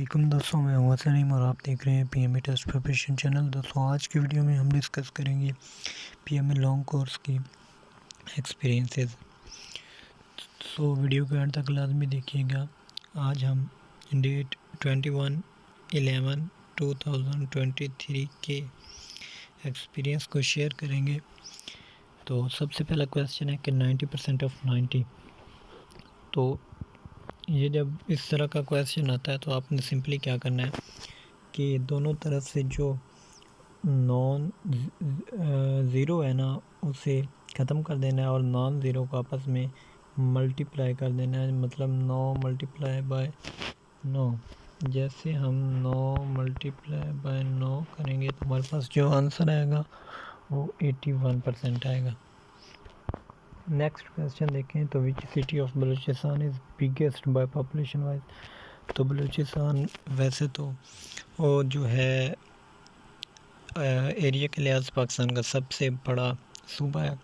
वालेकुम दोस्तों, मैं हूं सलीम और आप देख रहे हैं पीएमए टेस्ट प्रिपरेशन चैनल। दोस्तों आज की वीडियो में हम डिस्कस करेंगे पीएमए लॉन्ग कोर्स की एक्सपीरियंसेस। सो वीडियो के अंत तक लाजमी देखिएगा। आज हम डेट 21/11/2023 के एक्सपीरियंस को शेयर करेंगे। तो सबसे पहला क्वेश्चन है कि 90% ऑफ 90। तो ये जब इस तरह का क्वेश्चन आता है तो आपने सिंपली क्या करना है कि दोनों तरफ से जो नॉन ज़ीरो है ना उसे ख़त्म कर देना है और नॉन ज़ीरो को आपस में मल्टीप्लाई कर देना है। मतलब 9 मल्टीप्लाई बाय 9। जैसे हम 9 मल्टीप्लाई बाय 9 करेंगे तो हमारे पास जो आंसर आएगा वो 81% आएगा। नेक्स्ट क्वेश्चन देखें तो which city of Balochistan is biggest by population wise. तो बलूचिस्तान वैसे तो वो जो है एरिया के लिहाज पाकिस्तान का सबसे बड़ा सूबा है,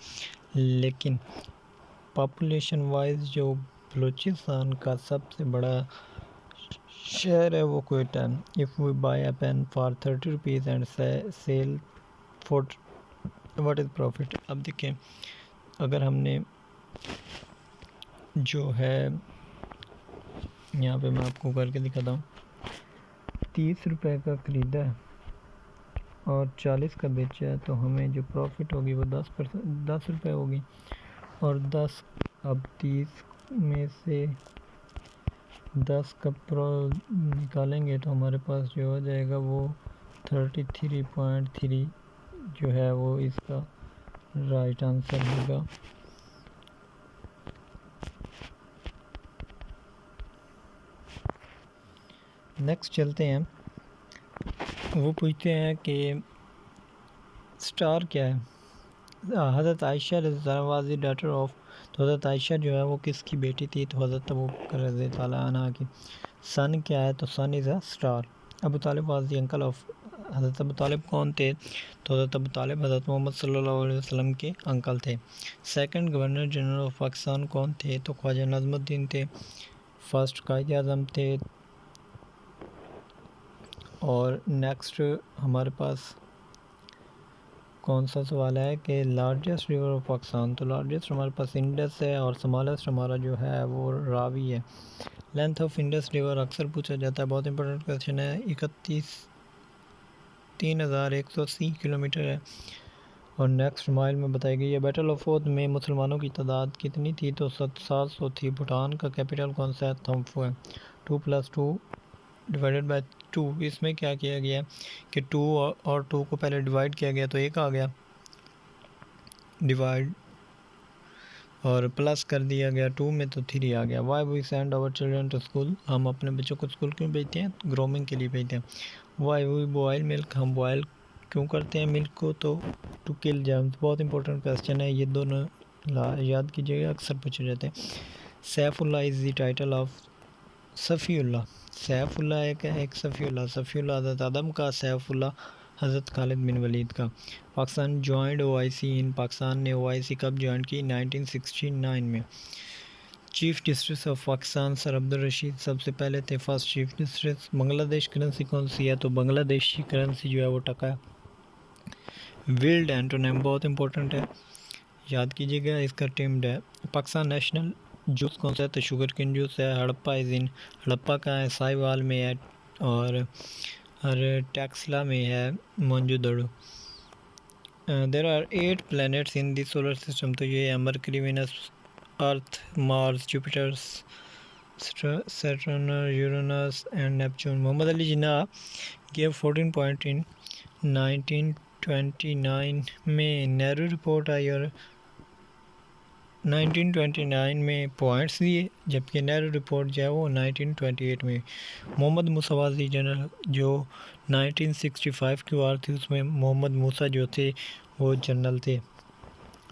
लेकिन पॉपुलेशन वाइज जो बलूचिस्तान का सबसे बड़ा शहर है वो क्वेटा है। If we buy a pen for 30 rupees and sell for what is profit. अब देखें, अगर हमने जो है यहाँ पे मैं आपको करके दिखाता हूँ, 30 रुपये का ख़रीदा है और 40 का बेचा है तो हमें जो प्रॉफिट होगी वो 10 रुपये होगी। और 10 अब 30 में से 10 का निकालेंगे तो हमारे पास जो हो जाएगा वो 33.3 जो है वो इसका राइट आंसर होगा। नेक्स्ट चलते हैं, वो पूछते हैं कि स्टार क्या है। हज़रत आयशा रज़ी डॉटर ऑफ। तो हज़रत आयशा जो है वो किसकी बेटी थी? तो हज़रत अबू बकर रज़ी ताला अन्हा की। सन क्या है? तो sun is a star. Abu Talib was the uncle of. Hazrat Abu तालिब कौन थे? तो हज़रत अबू तालिब हज़रत मोहम्मद सल्लल्लाहु अलैहि वसल्लम के अंकल थे। Second governor general of Pakistan कौन थे? तो ख्वाजा नज़मुद्दीन थे। फर्स्ट कायद आज़म थे। और नेक्स्ट हमारे पास कौन सा सवाल है कि लार्जेस्ट रिवर ऑफ पाकिस्तान। तो लार्जेस्ट हमारे पास इंडस है और स्मॉलेस्ट हमारा जो है वो रावी है। लेंथ ऑफ इंडस रिवर अक्सर पूछा जाता है, बहुत इंपॉर्टेंट क्वेश्चन है। 31,180 किलोमीटर है। और नेक्स्ट माइल में बताई गई है। बैटल ऑफ ओद में मुसलमानों की तादाद कितनी थी? तो 700 थी। भूटान का कैपिटल कौन सा है? थम्फू है। 2 + 2 डिवाइडेड बाय 2। इसमें क्या किया गया कि 2 और 2 को पहले डिवाइड किया गया तो 1 आ गया, डिवाइड और प्लस कर दिया गया 2 में तो 3 आ गया। Why we send our children to school. हम अपने बच्चों को स्कूल क्यों भेजते हैं? ग्रोमिंग के लिए भेजते हैं। Why we boil milk. हम बॉयल क्यों करते हैं मिल्क को? तो टू किल जर्म्स। बहुत इंपॉर्टेंट क्वेश्चन है, ये दोनों याद कीजिएगा, अक्सर पूछे जाते हैं। Saifullah is the title of Safiullah. Saifullah एक सफ़ीउल्लाह। सफ़ीउल्लाह हज़रत आदम का, सैफुल्लाह हज़रत खालिद बिन वलीद का। पाकिस्तान जॉइंड OIC इन। पाकिस्तान ने OIC कब जॉइंट की? 1969 में। Chief justice of Pakistan sir Abdul Rashid सबसे पहले थे, first chief justice. Bangladesh currency कौन सी है? तो बांग्लादेशी करेंसी जो है वो टका है। विल्ड एंटोनिम बहुत इंपॉर्टेंट है, याद कीजिएगा, इसका टिम्ड है। पाकिस्तान नेशनल जूस कौन सा है? तो शुगर केन जूस है। Harappa is in. हड़प्पा का है साहिवाल में है और टैक्सला में है Mohenjodaro. There are 8 planets in the solar system. तो ये है Mercury, Venus, Earth, Mars, Jupiter, Saturn, Uranus and Neptune. Mohammad Ali Jinnah gave 14 point in 1929 में। नेहरू रिपोर्ट आई और 1929 में पॉइंट्स दिए, जबकि नेहरू रिपोर्ट जो है वो 1928 में। मोहम्मद मूसा वाजी जनरल जो 1965 की वार थी उसमें मोहम्मद मूसा जो थे वो जनरल थे।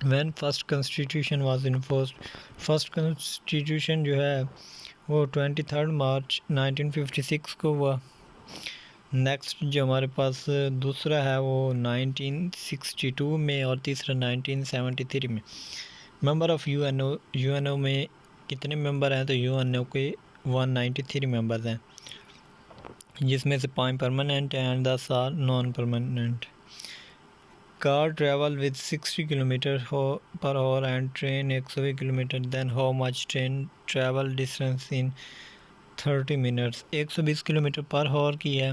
When first constitution was enforced. First constitution जो है वो 23 मार्च 1956 को हुआ। नेक्स्ट जो हमारे पास दूसरा है वो 1962 में और तीसरा 1973 में। मेंबर ऑफ़ यूएनओ में कितने मेंबर हैं? तो यूएनओ के 193 मेंबर्स हैं। जिसमें से 5 परमानेंट हैं and 10 are non permanent. Car travel with 60 kilometre per hour and train 120 kilometre, then how much train travel distance in 30 minutes. 120 kilometre per hour की है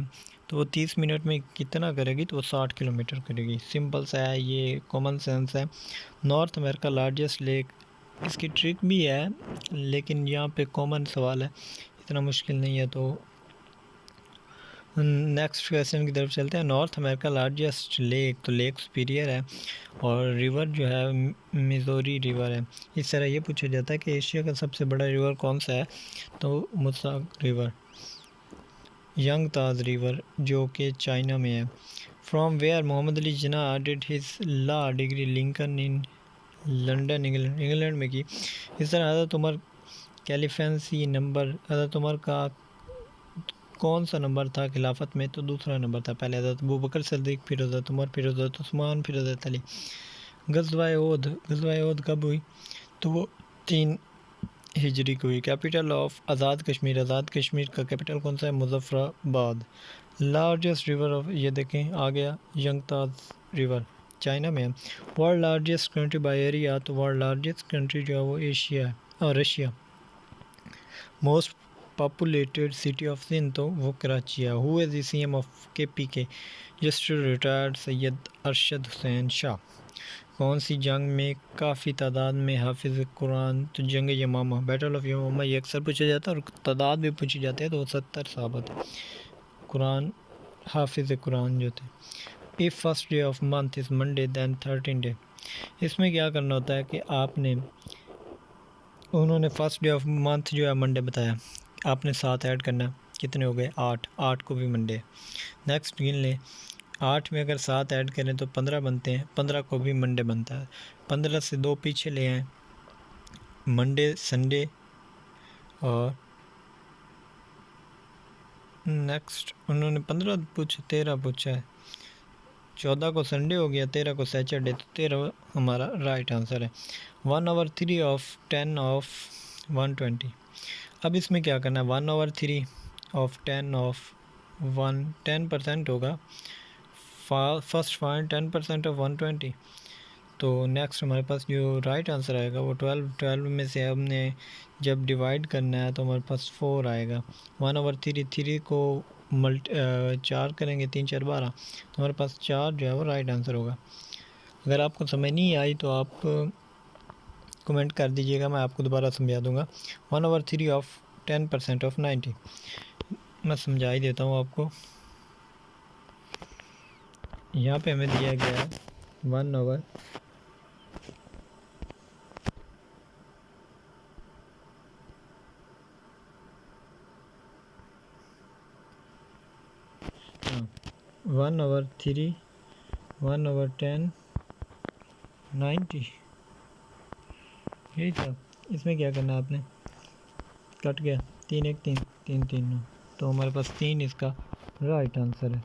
तो वो 30 मिनट में कितना करेगी, तो वो 60 किलोमीटर करेगी। सिंपल सा है, ये कॉमन सेंस है। नॉर्थ अमेरिका लार्जेस्ट लेक, इसकी ट्रिक भी है लेकिन यहाँ पे कॉमन सवाल है, इतना मुश्किल नहीं है। तो नेक्स्ट क्वेश्चन की तरफ चलते हैं। नॉर्थ अमेरिका लार्जेस्ट लेक, तो लेक सुपीरियर है और रिवर जो है मिजोरी रिवर है। इस तरह ये पूछा जाता है कि एशिया का सबसे बड़ा रिवर कौन सा है, तो मुसाक रिवर। यंग ताज रिवर जो कि चाइना में है। From where Mohammad Ali Jinnah did his law degree Lincoln Inn London England में की। इस तरह हज़रत उमर कैलिफेंसी नंबर, हज़रत उमर का कौन सा नंबर था खिलाफत में, तो दूसरा नंबर था। पहले हज़रत अबू बकर सिद्दीक, फिर हज़रत उमर, फिर हज़रत उस्मान, फिर हज़रत अली। गज़वाए ओद कब हुई, तो वो 3 हिजरी को हुई। कैपिटल ऑफ आज़ाद कश्मीर, आज़ाद कश्मीर का कैपिटल कौन सा है, मुजफ्फराबाद। लार्जेस्ट रिवर ऑफ, ये देखें आ गया यंगताज रिवर, चाइना में है। World largest country by area, तो वर्ल्ड लार्जेस्ट कंट्री जो है वो एशिया है और Russia. Most populated city of Sindh, तो वो कराची है। Who is the CM of KPK, just retired Syed Arshad Hussain Shah. कौन सी जंग में काफ़ी तादाद में हाफिज़ कुरान, तो जंग यमामा, बैटल ऑफ यमामा। ये अक्सर पूछा जाता है और तादाद भी पूछी जाती है, तो 70 साहबा थे कुरान हाफिज़ कुरान जो थे। If first day of month is Monday then 13 day, इसमें क्या करना होता है कि उन्होंने फर्स्ट डे ऑफ मंथ जो है मंडे बताया, आपने 7 ऐड करना है, कितने हो गए 8, 8 को भी मंडे। नेक्स्ट गिन लें, 8 में अगर 7 ऐड करें तो 15 बनते हैं, 15 को भी मंडे बनता है। 15 से 2 पीछे ले आए, मंडे संडे, और नेक्स्ट उन्होंने 15 पूछा, 13 पूछा है, 14 को संडे हो गया, 13 को सैटरडे, तो 13 हमारा राइट आंसर है। 1/3 ऑफ 10 ऑफ 120। अब इसमें क्या करना है, 1/3 ऑफ 10 ऑफ 1, 10% होगा। First find 10% of 120। तो नेक्स्ट हमारे पास जो राइट आंसर आएगा वो 12 में से हमने जब डिवाइड करना है तो हमारे पास 4 आएगा। 1/3, 3 को 4 करेंगे, 3 4 12, तो हमारे पास 4 जो है वो राइट आंसर होगा। अगर आपको समझ नहीं आई तो आप कमेंट कर दीजिएगा, मैं आपको दोबारा समझा दूंगा। 1/3 ऑफ 10% ऑफ 90, मैं समझा ही देता हूँ आपको। यहाँ पे हमें दिया गया है 1/, हाँ 1/3, 1/10, 90, यही था। इसमें क्या करना है, आपने कट गया, 3 1 3 3 3 9, तो हमारे पास 3 इसका राइट आंसर है।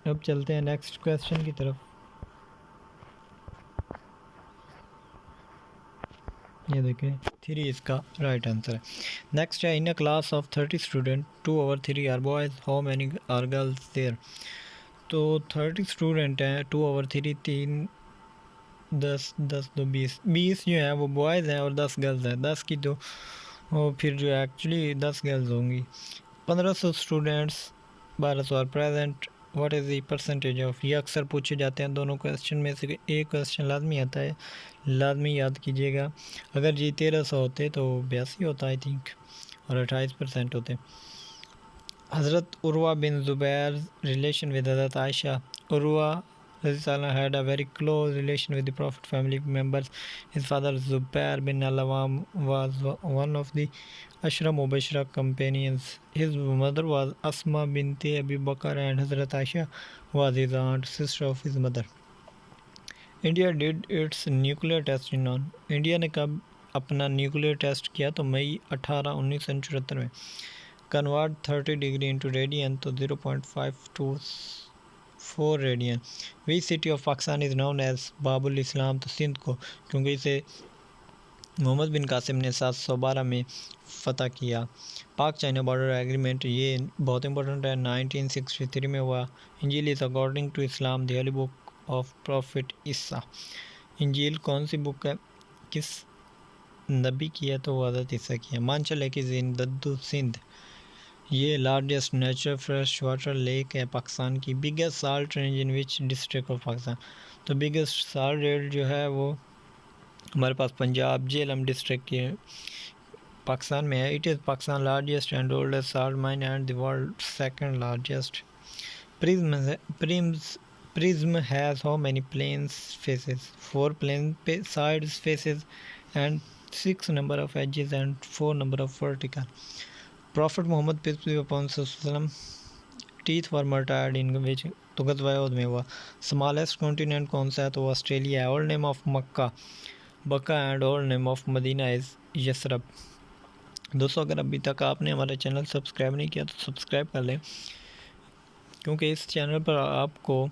अब चलते हैं नेक्स्ट क्वेश्चन की तरफ। ये देखें 3 इसका राइट आंसर है। नेक्स्ट है, in a class of 30 student 2/3 are boys, how many are girls there. तो 30 स्टूडेंट हैं, 2/3, 3 10 10 2 20, 20 जो है वो बॉयज़ हैं और 10 गर्ल्स हैं। 10 की तो फिर जो एक्चुअली 10 गर्ल्स होंगी। 1500 students, 1200 are present, what is the percentage of. ये अक्सर पूछे जाते हैं, दोनों क्वेश्चन में से एक क्वेश्चन लाजमी आता है, लाजमी याद कीजिएगा। अगर जी 1300 होते तो 82 होता आई थिंक, और 28% होते। हज़रत Urwa bin Zubair relation with हज़रत Aisha. Urwa had a very close relation with the Prophet family members. His father Zubair bin al-Awwam was one of the Ashra Mubashira companions. His mother was Asma binti Abi Bakr and Hazrat Aisha was his aunt, sister of his mother. India did its nuclear test in on. India ने कब अपना nuclear test किया, तो मई 18 1974 में। Convert 30 degree into radian, तो 0.524 radian. We city of Pakistan is known as Babul Islam, तो सिंध को, क्योंकि इसे मोहम्मद बिन कासिम ने 712 में फ़तह किया। पाक चाइना बॉर्डर एग्रीमेंट, ये बहुत इंपॉर्टेंट है, 1963 में हुआ। Injil is according to Islam the holy book of prophet Isa. Injil कौन सी बुक है, किस नबी की है, तो वो हज़रत ईसा की है। मानचा लेक इज़ इन दद्दू सिंध, ये largest natural fresh water lake है पाकिस्तान की। Biggest salt range in which district of Pakistan, तो बिगेस्ट साल्ट रेंज जो है वो हमारे पास पंजाब झेलम डिस्ट्रिक्ट की पाकिस्तान में है। It is Pakistan largest and oldest salt mine and the world second largest. Prism has how many plane faces, 4 plane side faces and 6 number of edges and 4 number of vertical. Prophet Mohammad peace be upon वसल्लम teeth were martyred in which, तो गज़वा उहद में हुआ। Smallest continent कौन सा है, तो Australia है। Old name of Makkah Bakkah and old name of Madinah is Yathrib. दोस्तों, अगर अभी तक आपने हमारा चैनल सब्सक्राइब नहीं किया तो सब्सक्राइब कर लें, क्योंकि इस चैनल पर आपको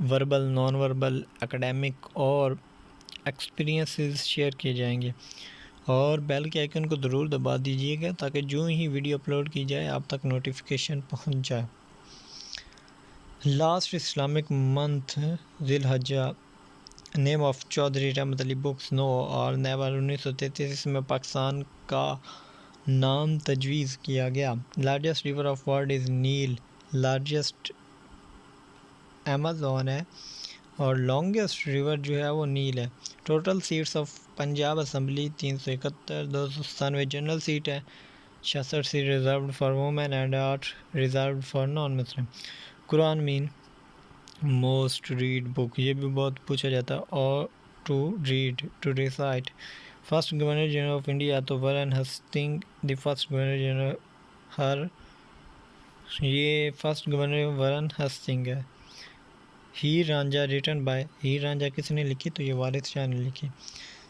वर्बल, नॉन वर्बल, एकेडमिक और एक्सपीरियंसेस शेयर किए जाएंगे। और बेल के आइकन को ज़रूर दबा दीजिएगा ताकि जो ही वीडियो अपलोड की जाए आप तक नोटिफिकेशन पहुंच जाए। Last Islamic month Zilhajja, name of Chaudhry Rahmat Ali books, no और नेवर। 1933 में पाकिस्तान का नाम तजवीज़ किया गया। Largest river of world is Nile, largest Amazon है और लॉन्गेस्ट रिवर जो है वो नील है। Total seats of Punjab assembly 371, 297 general seat है, 66 seat reserved for women and 8 reserved for non Muslim. Quran mean most read book, ये भी बहुत पूछा जाता है। और to read, to recite. First governor general of India, तो Warren Hasting the first governor general हर, ये फर्स्ट गवर्नर वरन हस्टिंग है। हीर रांझा रिटन बाय, हीर रांझा किसने लिखी, तो ये वारिस शाह ने लिखी।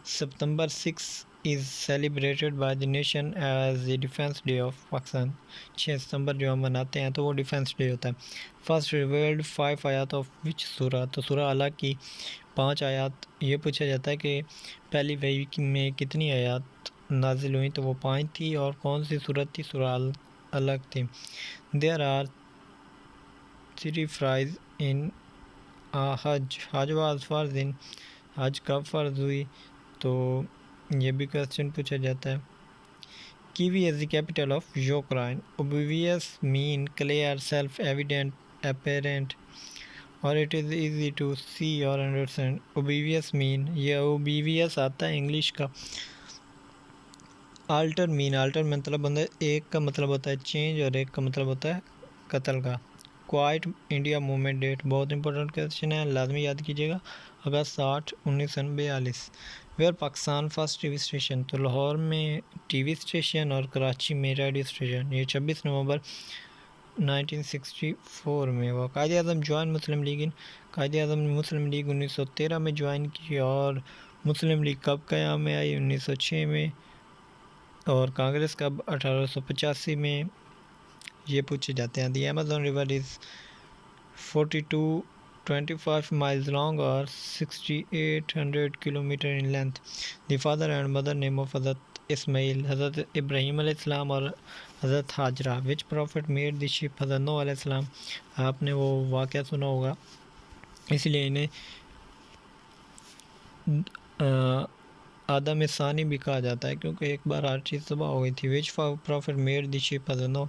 September 6 is celebrated by the nation as the Defence Day of Pakistan. 6 सितंबर जो हम मनाते हैं तो वो डिफेंस डे होता है। फर्स्ट रिवील्ड 5 आयात ऑफ विच सूरा, तो सूरा अलग की 5 आयात। ये पूछा जाता है कि पहली वही में कितनी आयात नाजिल हुई, तो वो 5 थी। और कौन सी सूरत थी, सूरा अलग थी। देयर आर 3 फ्राइज इन हज, हज वाज फर्ज इन, हज कब फ़र्ज हुई, तो ये भी क्वेश्चन पूछा जाता है। Kiwi is the capital of Ukraine. Obvious mean clear, self evident, apparent, और इट इज़ ईजी टू सी और अंडरस्टैंड। ओबिवियस मीन, ये ओबिवियस आता है इंग्लिश का। आल्टर मीन, आल्टर मतलब होता है, एक का मतलब होता है चेंज और एक का मतलब होता है कत्ल का। क्वाइट इंडिया मूवमेंट डेट, बहुत इंपॉर्टेंट क्वेश्चन है, लाजमी याद कीजिएगा। अगस्त 8, 1942। Where Pakistan first TV station, तो लाहौर में टीवी स्टेशन और कराची में रेडियो स्टेशन, ये 26 नवंबर 1964 में हुआ। कायदे आज़म ज्वाइन मुस्लिम लीग इन, कायदे आज़म मुस्लिम लीग 1913 में ज्वाइन की। और मुस्लिम लीग कब क़याम में आई, 1906 में। और कांग्रेस कब, 1885 में। ये पूछे जाते हैं। The Amazon river is 4225 miles long और 6800 kilometre in length. The father and mother name of Hazrat Ismail, Hazrat Ibrahim अलैहिस्सलाम और Hazrat Hajra. Which prophet made the ship, Hazrat Nooh अलैहिस्सलाम। आपने वो वाक़या सुना होगा, इसलिए इन्हें आदम सानी भी कहा जाता है, क्योंकि एक बार हर चीज़ तबाह हो गई थी। विच prophet made the ship, Hazrat Nuh.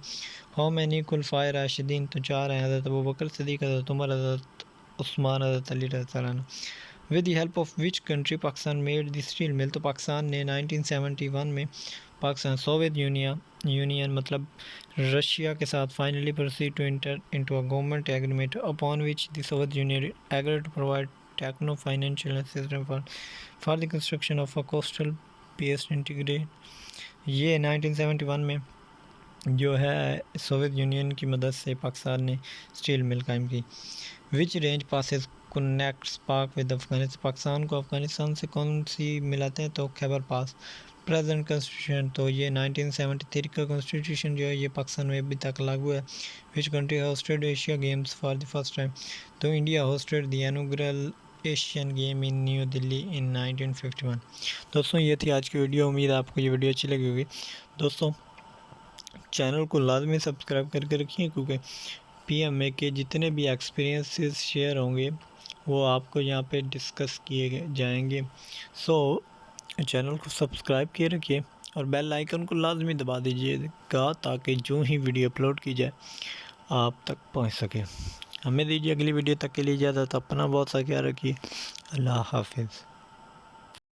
How many खुलफाए राशिदीन, तो 4 हैं, हज़रत अबू बकर सिद्दीक़, हज़रत उमर, हज़रत उस्मान, हज़रत अली रज़ियल्लाहु अन्हु। With the help of which country Pakistan made the steel mill, तो पाकिस्तान ने 1971 में पाकिस्तान सोवियत यूनियन मतलब रशिया के साथ finally proceed to enter into a government agreement upon which the Soviet Union agreed to provide techno financial assistance for the construction of a coastal based integrate. ये 1971 में जो है सोवियत यूनियन की मदद से पाकिस्तान ने स्टील मिल कायम की। विच रेंज पासेस कनेक्ट्स पाक विद अफगानिस्तान, पाकिस्तान को अफगानिस्तान से कौन सी मिलाते हैं, तो खैबर पास। प्रेजेंट कॉन्स्टिट्यूशन, तो ये 1973 का कॉन्स्टिट्यूशन जो है ये पाकिस्तान में अभी तक लागू है। Which country hosted Asia games for the first time, तो India hosted the inaugural Asian game in New Delhi in 1951। दोस्तों ये थी आज की वीडियो। उम्मीद है आपको ये वीडियो अच्छी लगी होगी। दोस्तों चैनल को लाजमी सब्सक्राइब करके रखिए, क्योंकि पीएमए के जितने भी एक्सपीरियंसेस शेयर होंगे वो आपको यहाँ पे डिस्कस किए जाएंगे। सो चैनल को सब्सक्राइब किए रखिए और बेल आइकन को लाजमी दबा दीजिएगा, ताकि जो ही वीडियो अपलोड की जाए आप तक पहुँच सके। हमें दीजिए अगली वीडियो तक के लिए इजाज़त। अपना बहुत सा ख्याल रखिए। अल्लाह हाफिज़।